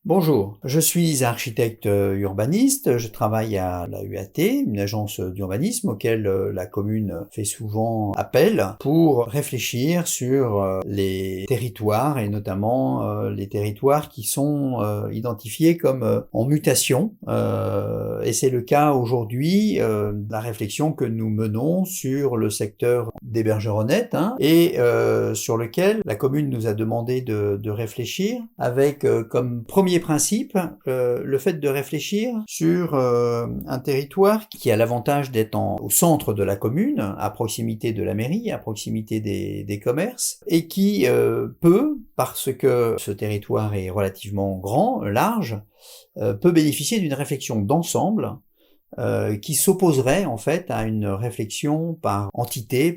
Bonjour, je suis architecte urbaniste, je travaille à la UAT, une agence d'urbanisme auquel la commune fait souvent appel pour réfléchir sur les territoires et notamment les territoires qui sont identifiés comme en mutation. Et c'est le cas aujourd'hui de la réflexion que nous menons sur le secteur des Bergeronnettes et sur lequel la commune nous a demandé de réfléchir avec comme premier principe le fait de réfléchir sur un territoire qui a l'avantage d'être au centre de la commune, à proximité de la mairie, à proximité des commerces, et qui peut, parce que ce territoire est relativement grand, large, peut bénéficier d'une réflexion d'ensemble qui s'opposerait en fait à une réflexion par entité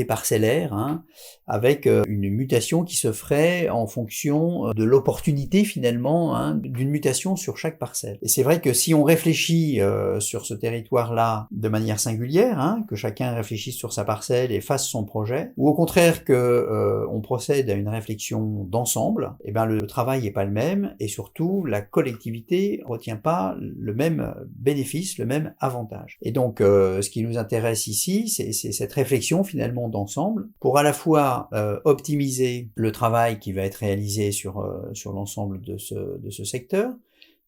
parcellaire, avec une mutation qui se ferait en fonction de l'opportunité finalement d'une mutation sur chaque parcelle. Et c'est vrai que si on réfléchit sur ce territoire-là de manière singulière, que chacun réfléchisse sur sa parcelle et fasse son projet, ou au contraire que on procède à une réflexion d'ensemble, et bien le travail n'est pas le même et surtout la collectivité ne retient pas le même bénéfice, le même avantage. Et donc, ce qui nous intéresse ici, c'est cette réflexion finalement d'ensemble pour à la fois optimiser le travail qui va être réalisé sur l'ensemble de ce secteur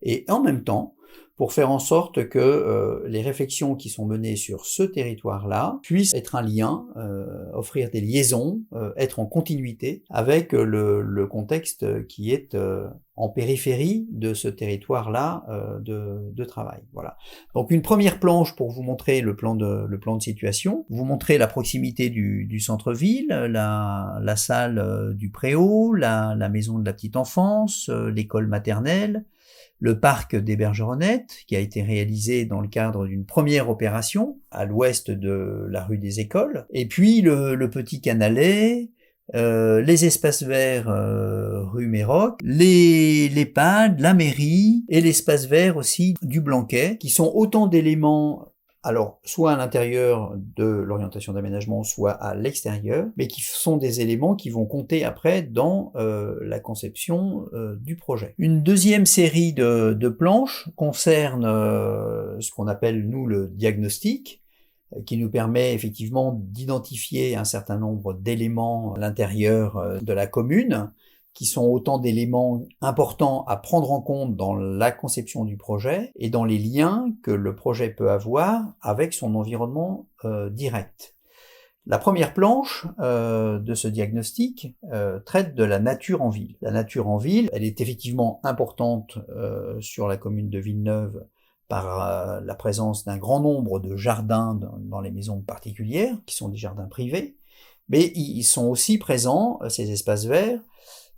et en même temps pour faire en sorte que les réflexions qui sont menées sur ce territoire-là puissent être un lien, offrir des liaisons, être en continuité avec le contexte qui est en périphérie de ce territoire-là de travail. Voilà. Donc une première planche pour vous montrer le plan de situation, vous montrer la proximité du centre-ville, la salle du Préau, la maison de la petite enfance, l'école maternelle, le parc des Bergeronnettes, qui a été réalisé dans le cadre d'une première opération à l'ouest de la rue des Écoles, et puis le petit canalet, les espaces verts rue Méroc, les l'EHPAD, la mairie et l'espace vert aussi du Blanquet, qui sont autant d'éléments, alors soit à l'intérieur de l'orientation d'aménagement, soit à l'extérieur, mais qui sont des éléments qui vont compter après dans la conception du projet. Une deuxième série de planches concerne ce qu'on appelle nous le diagnostic, qui nous permet effectivement d'identifier un certain nombre d'éléments à l'intérieur de la commune, qui sont autant d'éléments importants à prendre en compte dans la conception du projet et dans les liens que le projet peut avoir avec son environnement direct. La première planche de ce diagnostic traite de la nature en ville. La nature en ville, elle est effectivement importante sur la commune de Villeneuve par la présence d'un grand nombre de jardins dans les maisons particulières, qui sont des jardins privés, mais ils sont aussi présents, ces espaces verts,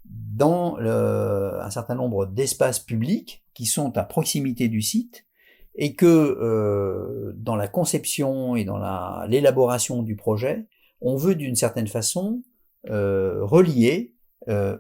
dans un certain nombre d'espaces publics qui sont à proximité du site et que dans la conception et dans l'élaboration du projet, on veut d'une certaine façon relier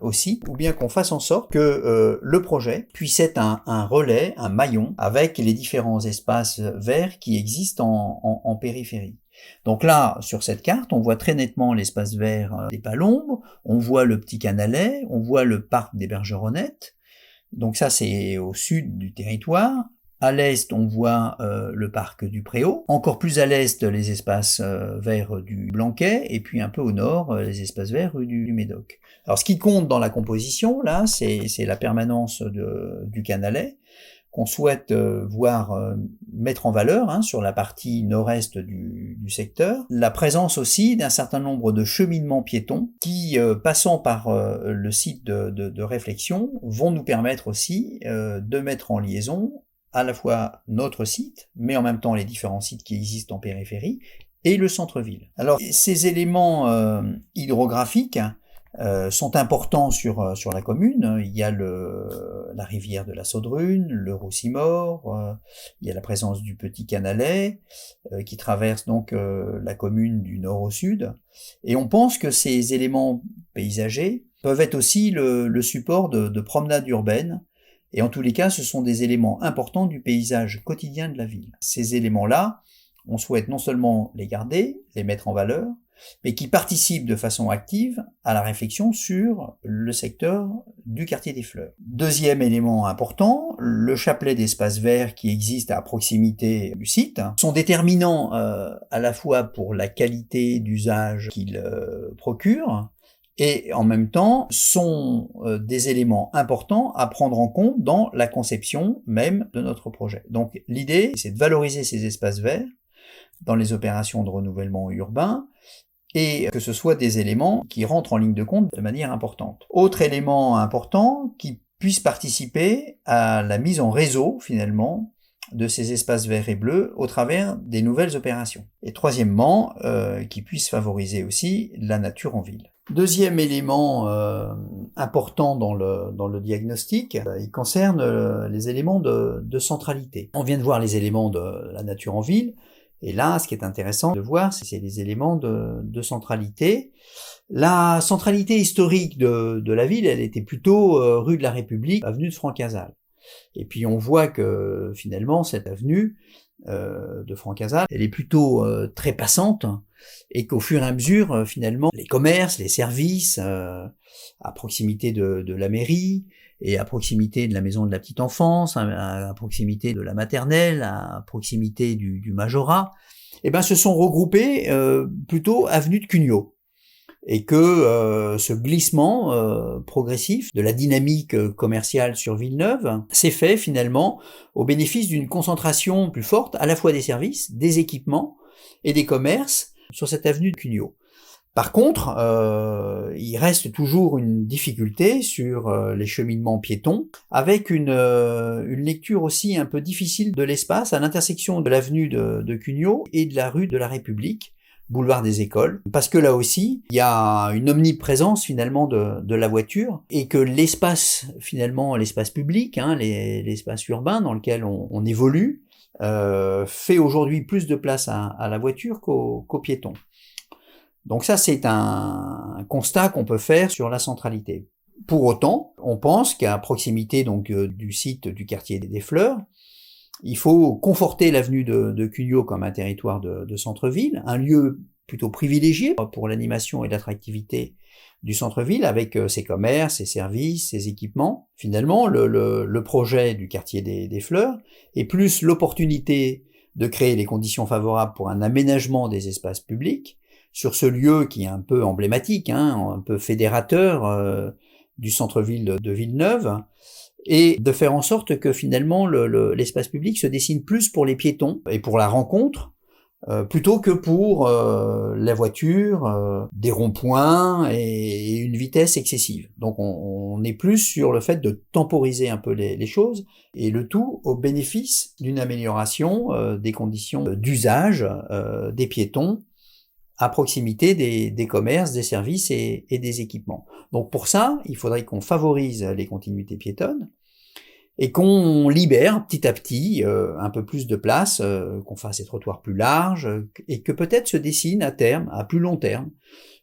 au site, ou bien qu'on fasse en sorte que le projet puisse être un relais, un maillon avec les différents espaces verts qui existent en périphérie. Donc là, sur cette carte, on voit très nettement l'espace vert des Palombes, on voit le petit canalet, on voit le parc des Bergeronnettes. Donc ça, c'est au sud du territoire. À l'est, on voit le parc du Préau. Encore plus à l'est, les espaces verts du Blanquet. Et puis un peu au nord, les espaces verts du Médoc. Alors ce qui compte dans la composition, là, c'est la permanence du canalet, qu'on souhaite voir mettre en valeur sur la partie nord-est du secteur. La présence aussi d'un certain nombre de cheminements piétons qui, passant par le site de réflexion, vont nous permettre aussi de mettre en liaison à la fois notre site, mais en même temps les différents sites qui existent en périphérie, et le centre-ville. Alors ces éléments hydrographiques sont importants sur la commune. Il y a la rivière de la Saudrune, le Roussimour, il y a la présence du petit canalet qui traverse donc la commune du nord au sud. Et on pense que ces éléments paysagers peuvent être aussi le support de promenades urbaines. Et en tous les cas, ce sont des éléments importants du paysage quotidien de la ville. Ces éléments-là, on souhaite non seulement les garder, les mettre en valeur, mais qui participent de façon active à la réflexion sur le secteur du quartier des Fleurs. Deuxième élément important, le chapelet d'espaces verts qui existe à proximité du site sont déterminants à la fois pour la qualité d'usage qu'ils procurent, et en même temps sont des éléments importants à prendre en compte dans la conception même de notre projet. Donc l'idée, c'est de valoriser ces espaces verts dans les opérations de renouvellement urbain, et que ce soit des éléments qui rentrent en ligne de compte de manière importante. Autre élément important qui puisse participer à la mise en réseau, finalement, de ces espaces verts et bleus au travers des nouvelles opérations. Et troisièmement, qui puisse favoriser aussi la nature en ville. Deuxième élément important dans le diagnostic, il concerne les éléments de centralité. On vient de voir les éléments de la nature en ville, et là, ce qui est intéressant de voir, c'est les éléments de centralité. La centralité historique de la ville, elle était plutôt rue de la République, avenue de Francazal. Et puis on voit que finalement, cette avenue de Francazal, elle est plutôt très passante, et qu'au fur et à mesure, finalement, les commerces, les services, à proximité de la mairie, et à proximité de la maison de la petite enfance, à proximité de la maternelle, à proximité du majorat, se sont regroupés plutôt avenue de Cugnot. Et que ce glissement progressif de la dynamique commerciale sur Villeneuve s'est fait finalement au bénéfice d'une concentration plus forte à la fois des services, des équipements et des commerces sur cette avenue de Cugnot. Par contre, il reste toujours une difficulté sur les cheminements piétons, avec une lecture aussi un peu difficile de l'espace à l'intersection de l'avenue de Cugnot et de la rue de la République, boulevard des Écoles, parce que là aussi, il y a une omniprésence finalement de la voiture, et que l'espace, finalement, l'espace public, l'espace urbain dans lequel on évolue, fait aujourd'hui plus de place à la voiture qu'aux piétons. Donc ça, c'est un constat qu'on peut faire sur la centralité. Pour autant, on pense qu'à proximité donc du site du quartier des Fleurs, il faut conforter l'avenue de Cugnot comme un territoire de centre-ville, un lieu plutôt privilégié pour l'animation et l'attractivité du centre-ville, avec ses commerces, ses services, ses équipements. Finalement, le projet du quartier des Fleurs est plus l'opportunité de créer les conditions favorables pour un aménagement des espaces publics, sur ce lieu qui est un peu emblématique, un peu fédérateur du centre-ville de Villeneuve, et de faire en sorte que finalement l'espace public se dessine plus pour les piétons et pour la rencontre, plutôt que pour la voiture, des ronds-points et une vitesse excessive. Donc on est plus sur le fait de temporiser un peu les choses, et le tout au bénéfice d'une amélioration des conditions d'usage des piétons, à proximité des commerces, des services et des équipements. Donc pour ça, il faudrait qu'on favorise les continuités piétonnes et qu'on libère petit à petit un peu plus de place, qu'on fasse des trottoirs plus larges, et que peut-être se dessine à terme, à plus long terme,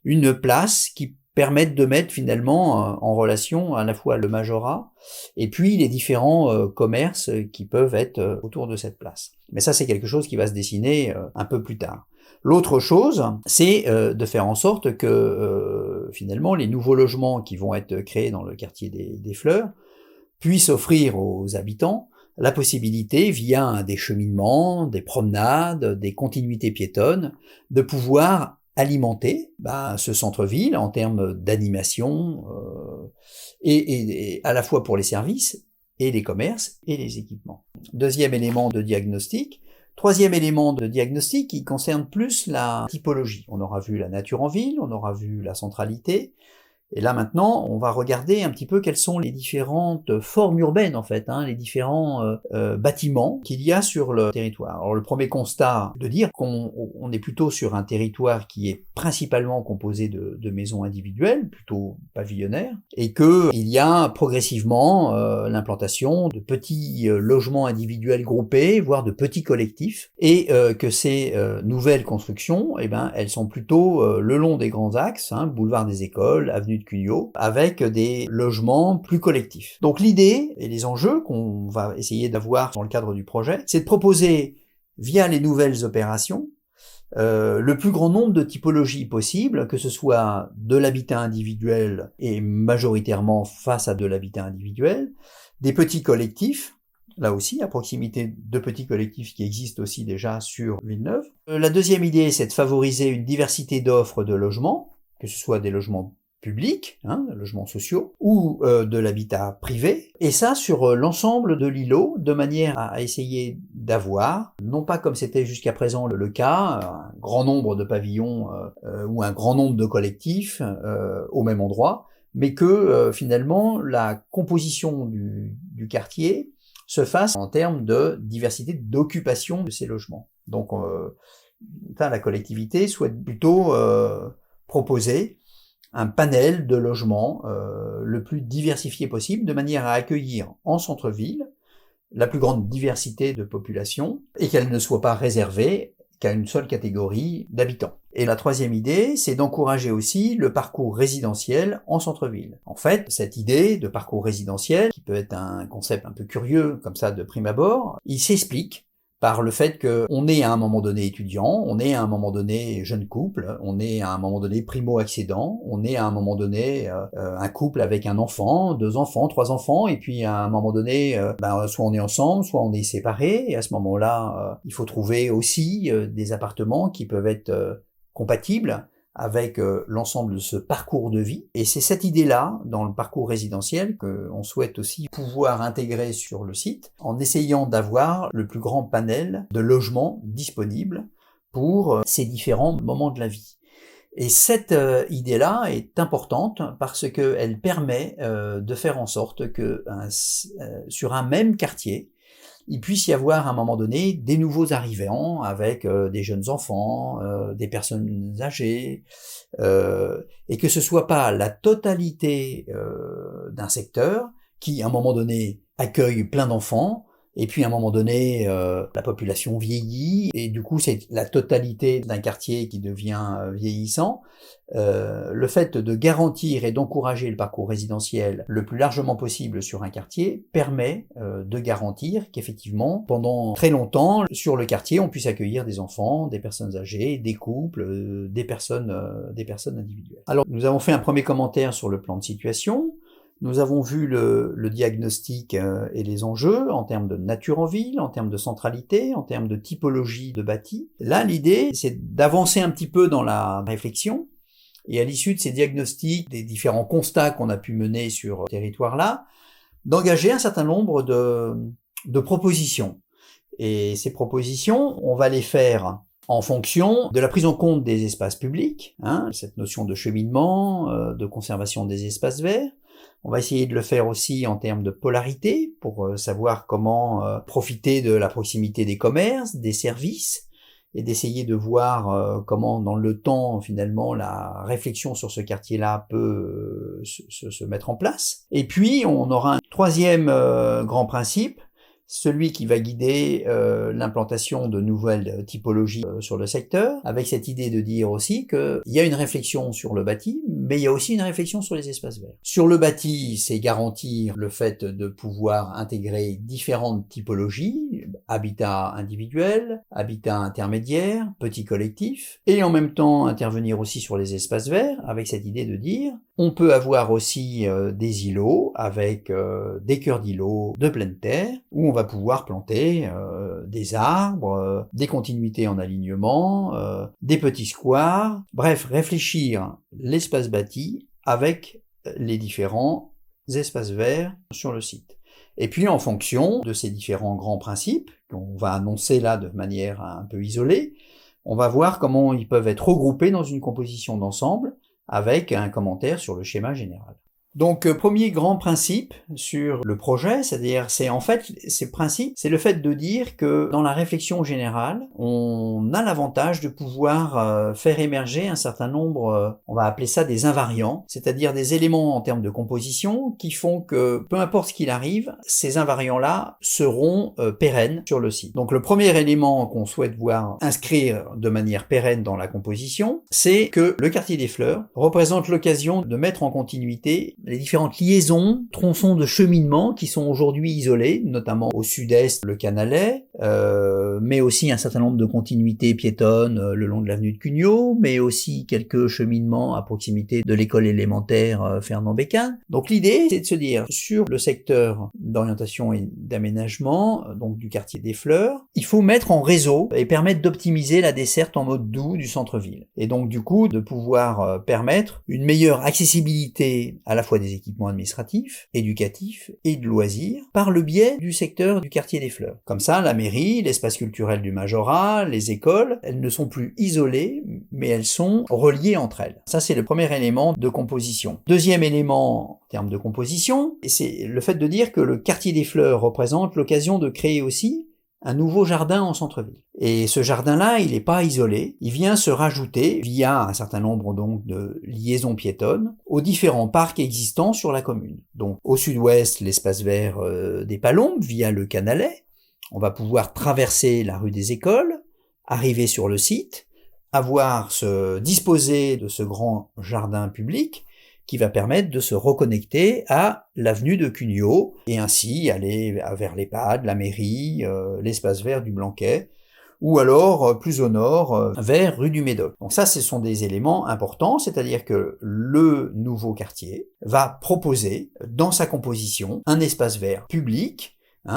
une place qui permette de mettre finalement en relation à la fois le majorat et puis les différents commerces qui peuvent être autour de cette place. Mais ça, c'est quelque chose qui va se dessiner un peu plus tard. L'autre chose, c'est de faire en sorte que finalement les nouveaux logements qui vont être créés dans le quartier des Fleurs puissent offrir aux habitants la possibilité, via des cheminements, des promenades, des continuités piétonnes, de pouvoir alimenter ce centre-ville en termes d'animation, et à la fois pour les services et les commerces et les équipements. Deuxième élément de diagnostic. Troisième élément de diagnostic qui concerne plus la typologie. On aura vu la nature en ville, on aura vu la centralité, et là maintenant on va regarder un petit peu quelles sont les différentes formes urbaines en fait, les différents bâtiments qu'il y a sur le territoire. Alors le premier constat, de dire qu'on est plutôt sur un territoire qui est principalement composé de maisons individuelles, plutôt pavillonnaires, et qu'il y a progressivement l'implantation de petits logements individuels groupés, voire de petits collectifs, et que ces nouvelles constructions, elles sont plutôt le long des grands axes, boulevard des Écoles, avenue de Cugnot, avec des logements plus collectifs. Donc l'idée et les enjeux qu'on va essayer d'avoir dans le cadre du projet, c'est de proposer, via les nouvelles opérations, le plus grand nombre de typologies possibles, que ce soit de l'habitat individuel et majoritairement face à de l'habitat individuel, des petits collectifs, là aussi à proximité de petits collectifs qui existent aussi déjà sur Villeneuve. La deuxième idée, c'est de favoriser une diversité d'offres de logements, que ce soit des logements publics, logements sociaux, ou de l'habitat privé, et ça sur l'ensemble de l'îlot, de manière à essayer d'avoir, non pas comme c'était jusqu'à présent le cas, un grand nombre de pavillons ou un grand nombre de collectifs au même endroit, mais que finalement la composition du quartier se fasse en termes de diversité d'occupation de ces logements. Donc la collectivité souhaite plutôt proposer un panel de logements le plus diversifié possible, de manière à accueillir en centre-ville la plus grande diversité de population et qu'elle ne soit pas réservée qu'à une seule catégorie d'habitants. Et la troisième idée, c'est d'encourager aussi le parcours résidentiel en centre-ville. En fait, cette idée de parcours résidentiel, qui peut être un concept un peu curieux comme ça de prime abord, il s'explique par le fait qu'on est à un moment donné étudiant, on est à un moment donné jeune couple, on est à un moment donné primo-accédant, on est à un moment donné un couple avec un enfant, 2 enfants, 3 enfants, et puis à un moment donné, soit on est ensemble, soit on est séparés, et à ce moment-là, il faut trouver aussi des appartements qui peuvent être compatibles avec l'ensemble de ce parcours de vie. Et c'est cette idée-là, dans le parcours résidentiel, qu'on souhaite aussi pouvoir intégrer sur le site, en essayant d'avoir le plus grand panel de logements disponibles pour ces différents moments de la vie. Et cette idée-là est importante parce qu'elle permet de faire en sorte que sur un même quartier, il puisse y avoir à un moment donné des nouveaux arrivants avec des jeunes enfants, des personnes âgées, et que ce soit pas la totalité d'un secteur qui, à un moment donné, accueille plein d'enfants, et puis à un moment donné, la population vieillit, et du coup c'est la totalité d'un quartier qui devient vieillissant. Le fait de garantir et d'encourager le parcours résidentiel le plus largement possible sur un quartier permet de garantir qu'effectivement, pendant très longtemps, sur le quartier, on puisse accueillir des enfants, des personnes âgées, des couples, des personnes individuelles. Alors, nous avons fait un premier commentaire sur le plan de situation. Nous avons vu le diagnostic et les enjeux en termes de nature en ville, en termes de centralité, en termes de typologie de bâti. Là, l'idée, c'est d'avancer un petit peu dans la réflexion. Et à l'issue de ces diagnostics, des différents constats qu'on a pu mener sur ce territoire-là, d'engager un certain nombre de propositions. Et ces propositions, on va les faire en fonction de la prise en compte des espaces publics, cette notion de cheminement, de conservation des espaces verts. On va essayer de le faire aussi en termes de polarité, pour savoir comment profiter de la proximité des commerces, des services, et d'essayer de voir comment dans le temps finalement la réflexion sur ce quartier-là peut se mettre en place. Et puis on aura un troisième grand principe, celui qui va guider l'implantation de nouvelles typologies sur le secteur, avec cette idée de dire aussi qu'il y a une réflexion sur le bâti, mais il y a aussi une réflexion sur les espaces verts. Sur le bâti, c'est garantir le fait de pouvoir intégrer différentes typologies, habitat individuel, habitat intermédiaire, petit collectif, et en même temps intervenir aussi sur les espaces verts, avec cette idée de dire on peut avoir aussi des îlots avec des cœurs d'îlots de pleine terre, où on va pouvoir planter des arbres, des continuités en alignement, des petits squares, bref, réfléchir l'espace bâti avec les différents espaces verts sur le site. Et puis en fonction de ces différents grands principes, qu'on va annoncer là de manière un peu isolée, on va voir comment ils peuvent être regroupés dans une composition d'ensemble, avec un commentaire sur le schéma général. Donc, premier grand principe sur le projet, c'est-à-dire, ces principes, c'est le fait de dire que dans la réflexion générale, on a l'avantage de pouvoir faire émerger un certain nombre, on va appeler ça des invariants, c'est-à-dire des éléments en termes de composition qui font que, peu importe ce qu'il arrive, ces invariants-là seront pérennes sur le site. Donc, le premier élément qu'on souhaite voir inscrire de manière pérenne dans la composition, c'est que le quartier des Fleurs représente l'occasion de mettre en continuité les différentes liaisons, tronçons de cheminement qui sont aujourd'hui isolés, notamment au sud-est le Canalais, mais aussi un certain nombre de continuités piétonnes le long de l'avenue de Cugnot, mais aussi quelques cheminements à proximité de l'école élémentaire Fernand Bécquin. Donc l'idée, c'est de se dire, sur le secteur d'orientation et d'aménagement, donc du quartier des Fleurs, il faut mettre en réseau et permettre d'optimiser la desserte en mode doux du centre-ville. Et donc du coup, de pouvoir permettre une meilleure accessibilité à la fois des équipements administratifs, éducatifs et de loisirs par le biais du secteur du quartier des Fleurs. Comme ça, la mairie, l'espace culturel du Majorat, les écoles, elles ne sont plus isolées, mais elles sont reliées entre elles. Ça, c'est le premier élément de composition. Deuxième élément en termes de composition, c'est le fait de dire que le quartier des Fleurs représente l'occasion de créer aussi un nouveau jardin en centre-ville. Et ce jardin-là, il n'est pas isolé, il vient se rajouter, via un certain nombre donc de liaisons piétonnes, aux différents parcs existants sur la commune. Donc au sud-ouest, l'espace vert des Palombes, via le Canalais, on va pouvoir traverser la rue des Écoles, arriver sur le site, disposer de ce grand jardin public, qui va permettre de se reconnecter à l'avenue de Cugnot et ainsi aller vers l'EHPAD, la mairie, l'espace vert du Blanquet, ou alors plus au nord vers rue du Médoc. Donc ça, ce sont des éléments importants, c'est-à-dire que le nouveau quartier va proposer dans sa composition un espace vert public.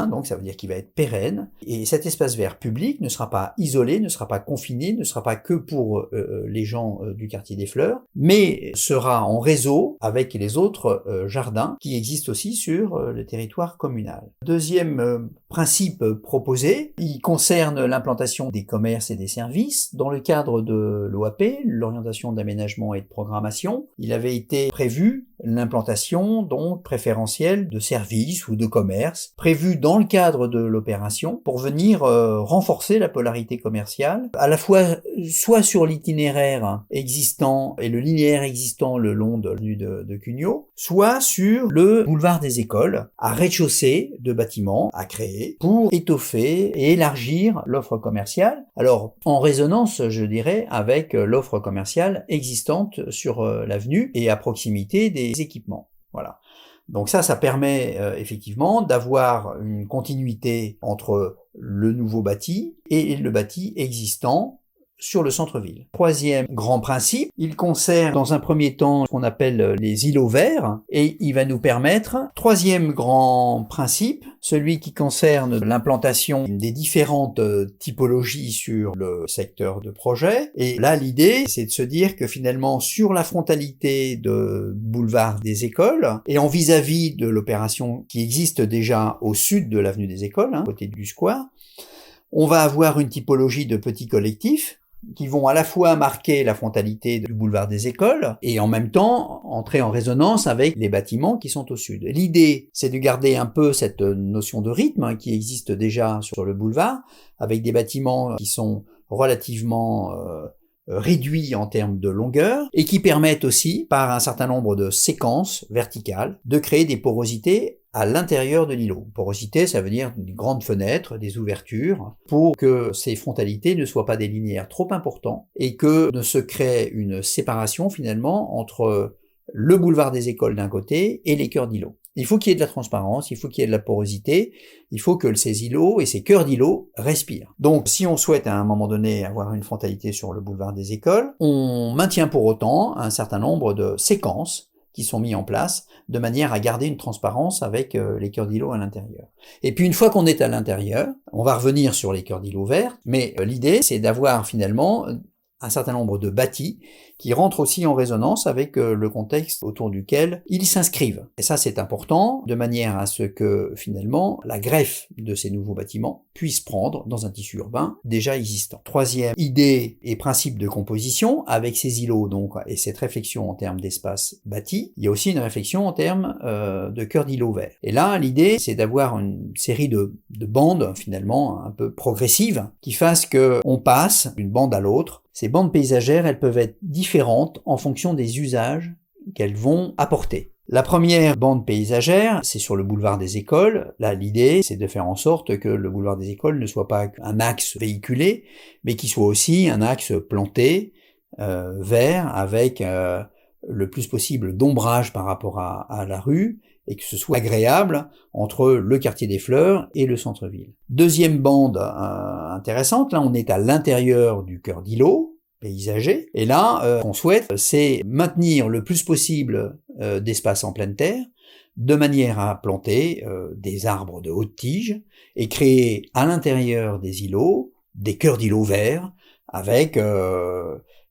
Donc ça veut dire qu'il va être pérenne, et cet espace vert public ne sera pas isolé, ne sera pas confiné, ne sera pas que pour les gens du quartier des Fleurs, mais sera en réseau avec les autres jardins qui existent aussi sur le territoire communal. Deuxième principe proposé, il concerne l'implantation des commerces et des services. Dans le cadre de l'OAP, l'orientation d'aménagement et de programmation, il avait été prévu l'implantation donc préférentielle de services ou de commerces, prévus dans le cadre de l'opération pour venir renforcer la polarité commerciale, à la fois soit sur l'itinéraire existant et le linéaire existant le long de l'avenue de Cugnot, soit sur le boulevard des Écoles, à rez-de-chaussée de bâtiments à créer pour étoffer et élargir l'offre commerciale. Alors, en résonance, je dirais, avec l'offre commerciale existante sur l'avenue et à proximité des équipements. Voilà. Donc ça permet effectivement d'avoir une continuité entre le nouveau bâti et le bâti existant sur le centre-ville. Troisième grand principe, il concerne dans un premier temps ce qu'on appelle les îlots verts et il va nous permettre, troisième grand principe, celui qui concerne l'implantation des différentes typologies sur le secteur de projet. Et là, l'idée, c'est de se dire que finalement, sur la frontalité de boulevard des Écoles et en vis-à-vis de l'opération qui existe déjà au sud de l'avenue des Écoles, côté du square, on va avoir une typologie de petits collectifs qui vont à la fois marquer la frontalité du boulevard des Écoles et en même temps entrer en résonance avec les bâtiments qui sont au sud. L'idée, c'est de garder un peu cette notion de rythme qui existe déjà sur le boulevard, avec des bâtiments qui sont relativement réduits en termes de longueur et qui permettent aussi, par un certain nombre de séquences verticales, de créer des porosités à l'intérieur de l'îlot. Porosité, ça veut dire une grande fenêtre, des ouvertures, pour que ces frontalités ne soient pas des linéaires trop importants et que ne se crée une séparation finalement entre le boulevard des Écoles d'un côté et les cœurs d'îlots. Il faut qu'il y ait de la transparence, il faut qu'il y ait de la porosité, il faut que ces îlots et ces cœurs d'îlots respirent. Donc si on souhaite à un moment donné avoir une frontalité sur le boulevard des Écoles, on maintient pour autant un certain nombre de séquences qui sont mis en place de manière à garder une transparence avec les cœurs d'îlots à l'intérieur. Et puis une fois qu'on est à l'intérieur, on va revenir sur les cœurs d'îlots verts, mais l'idée c'est d'avoir finalement un certain nombre de bâtis qui rentrent aussi en résonance avec le contexte autour duquel ils s'inscrivent. Et ça, c'est important, de manière à ce que, finalement, la greffe de ces nouveaux bâtiments puisse prendre dans un tissu urbain déjà existant. Troisième idée et principe de composition, avec ces îlots, donc, et cette réflexion en termes d'espace bâti, il y a aussi une réflexion en termes de cœur d'îlots verts. Et là, l'idée, c'est d'avoir une série de bandes, finalement, un peu progressives, qui fassent qu'on passe d'une bande à l'autre. Ces bandes paysagères, elles peuvent être différentes en fonction des usages qu'elles vont apporter. La première bande paysagère, c'est sur le boulevard des Écoles. Là, l'idée, c'est de faire en sorte que le boulevard des Écoles ne soit pas un axe véhiculé, mais qu'il soit aussi un axe planté, vert, avec le plus possible d'ombrage par rapport à la rue, et que ce soit agréable entre le quartier des Fleurs et le centre-ville. Deuxième bande intéressante, là on est à l'intérieur du cœur d'îlot, paysager, et là on souhaite, c'est maintenir le plus possible d'espace en pleine terre, de manière à planter des arbres de haute tige, et créer à l'intérieur des îlots des cœurs d'îlots verts, avec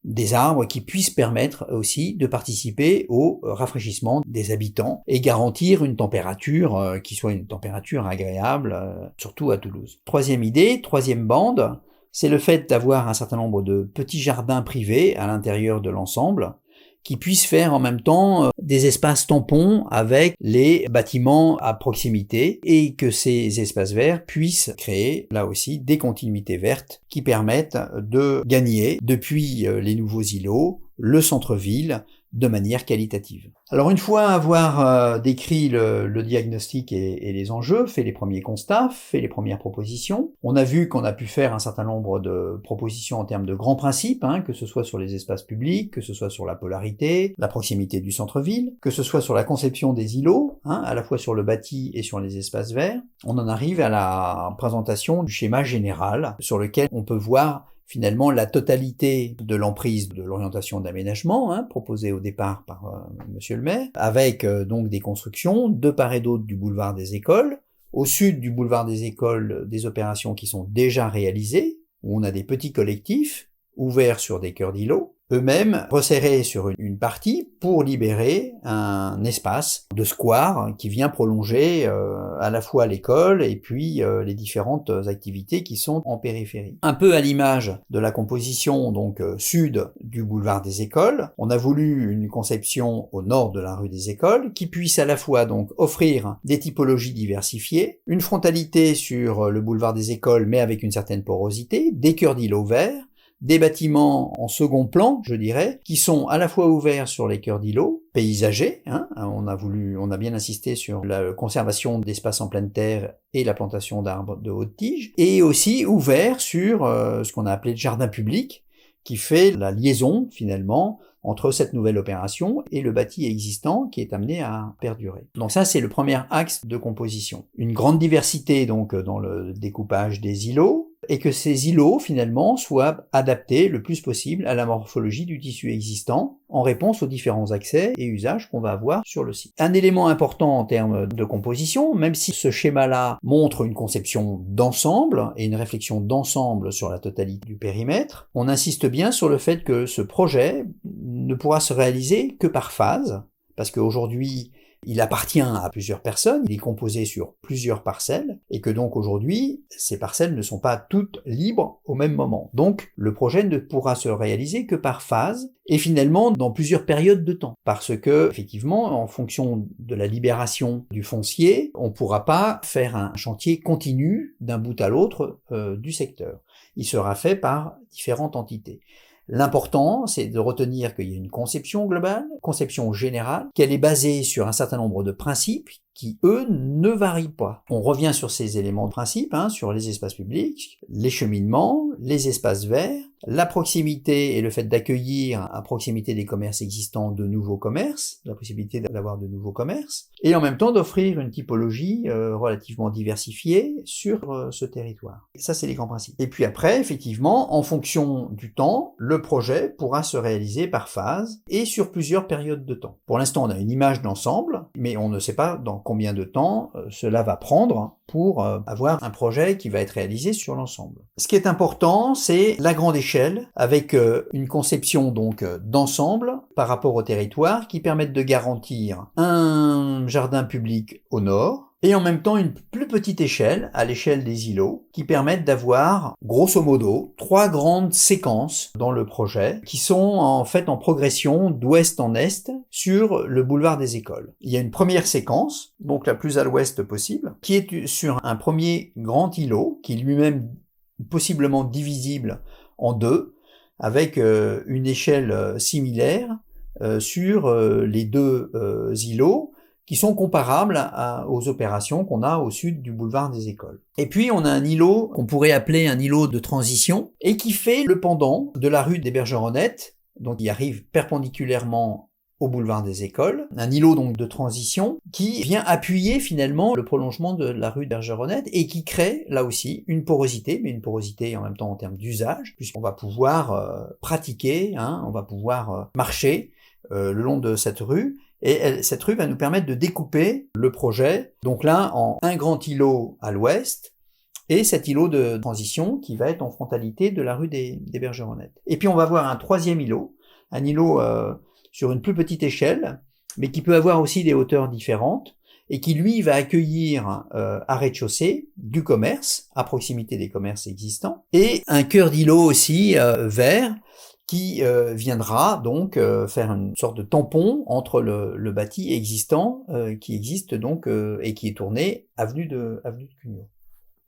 des arbres qui puissent permettre aussi de participer au rafraîchissement des habitants et garantir une température qui soit une température agréable, surtout à Toulouse. Troisième idée, troisième bande, c'est le fait d'avoir un certain nombre de petits jardins privés à l'intérieur de l'ensemble qui puissent faire en même temps des espaces tampons avec les bâtiments à proximité et que ces espaces verts puissent créer là aussi des continuités vertes qui permettent de gagner depuis les nouveaux îlots le centre-ville de manière qualitative. Alors une fois avoir décrit le diagnostic et les enjeux, fait les premiers constats, fait les premières propositions, on a vu qu'on a pu faire un certain nombre de propositions en termes de grands principes, que ce soit sur les espaces publics, que ce soit sur la polarité, la proximité du centre-ville, que ce soit sur la conception des îlots, à la fois sur le bâti et sur les espaces verts. On en arrive à la présentation du schéma général sur lequel on peut voir finalement la totalité de l'emprise de l'orientation d'aménagement proposée au départ par Monsieur le maire, avec donc des constructions de part et d'autre du boulevard des Écoles, au sud du boulevard des Écoles des opérations qui sont déjà réalisées, où on a des petits collectifs ouverts sur des cœurs d'îlots, eux-mêmes resserrés sur une partie pour libérer un espace de square qui vient prolonger à la fois l'école et puis les différentes activités qui sont en périphérie. Un peu à l'image de la composition donc sud du boulevard des Écoles, on a voulu une conception au nord de la rue des Écoles qui puisse à la fois donc offrir des typologies diversifiées, une frontalité sur le boulevard des Écoles mais avec une certaine porosité, des cœurs d'îlots verts, des bâtiments en second plan, je dirais, qui sont à la fois ouverts sur les cœurs d'îlots, paysagers, on a bien insisté sur la conservation d'espaces en pleine terre et la plantation d'arbres de haute tige, et aussi ouverts sur ce qu'on a appelé le jardin public, qui fait la liaison, finalement, entre cette nouvelle opération et le bâti existant qui est amené à perdurer. Donc ça, c'est le premier axe de composition. Une grande diversité, donc, dans le découpage des îlots, et que ces îlots, finalement, soient adaptés le plus possible à la morphologie du tissu existant, en réponse aux différents accès et usages qu'on va avoir sur le site. Un élément important en termes de composition, même si ce schéma-là montre une conception d'ensemble et une réflexion d'ensemble sur la totalité du périmètre, on insiste bien sur le fait que ce projet ne pourra se réaliser que par phase, parce qu'aujourd'hui, il appartient à plusieurs personnes, il est composé sur plusieurs parcelles, et que donc aujourd'hui, ces parcelles ne sont pas toutes libres au même moment. Donc, le projet ne pourra se réaliser que par phase, et finalement dans plusieurs périodes de temps. Parce que, effectivement, en fonction de la libération du foncier, on ne pourra pas faire un chantier continu d'un bout à l'autre du secteur. Il sera fait par différentes entités. L'important, c'est de retenir qu'il y a une conception globale, conception générale, qu'elle est basée sur un certain nombre de principes qui, eux, ne varient pas. On revient sur ces éléments de principe, sur les espaces publics, les cheminements, les espaces verts, la proximité et le fait d'accueillir à proximité des commerces existants de nouveaux commerces, la possibilité d'avoir de nouveaux commerces, et en même temps d'offrir une typologie relativement diversifiée sur ce territoire. Et ça, c'est les grands principes. Et puis après, effectivement, en fonction du temps, le projet pourra se réaliser par phase et sur plusieurs périodes de temps. Pour l'instant, on a une image d'ensemble, mais on ne sait pas dans combien de temps cela va prendre pour avoir un projet qui va être réalisé sur l'ensemble. Ce qui est important, c'est la grande échelle, avec une conception donc d'ensemble par rapport au territoire qui permette de garantir un jardin public au nord, et en même temps une plus petite échelle, à l'échelle des îlots, qui permettent d'avoir, grosso modo, 3 grandes séquences dans le projet, qui sont en fait en progression d'ouest en est sur le boulevard des Écoles. Il y a une première séquence, donc la plus à l'ouest possible, qui est sur un premier grand îlot, qui est lui-même possiblement divisible en deux, avec une échelle similaire sur les deux îlots, qui sont comparables aux opérations qu'on a au sud du boulevard des Écoles. Et puis on a un îlot qu'on pourrait appeler un îlot de transition, et qui fait le pendant de la rue des Bergeronnettes, donc il arrive perpendiculairement au boulevard des Écoles, un îlot donc de transition qui vient appuyer finalement le prolongement de la rue Bergeronnette et qui crée là aussi une porosité, mais une porosité en même temps en termes d'usage, puisqu'on va pouvoir pratiquer, on va pouvoir marcher le long de cette rue, et cette rue va nous permettre de découper le projet, donc là en un grand îlot à l'ouest, et cet îlot de transition qui va être en frontalité de la rue des Bergeronnettes. Et puis on va voir un troisième îlot, un îlot sur une plus petite échelle, mais qui peut avoir aussi des hauteurs différentes, et qui lui va accueillir à rez-de-chaussée du commerce, à proximité des commerces existants, et un cœur d'îlot aussi vert, qui viendra donc faire une sorte de tampon entre le bâti existant qui existe donc et qui est tourné avenue de Cugnot.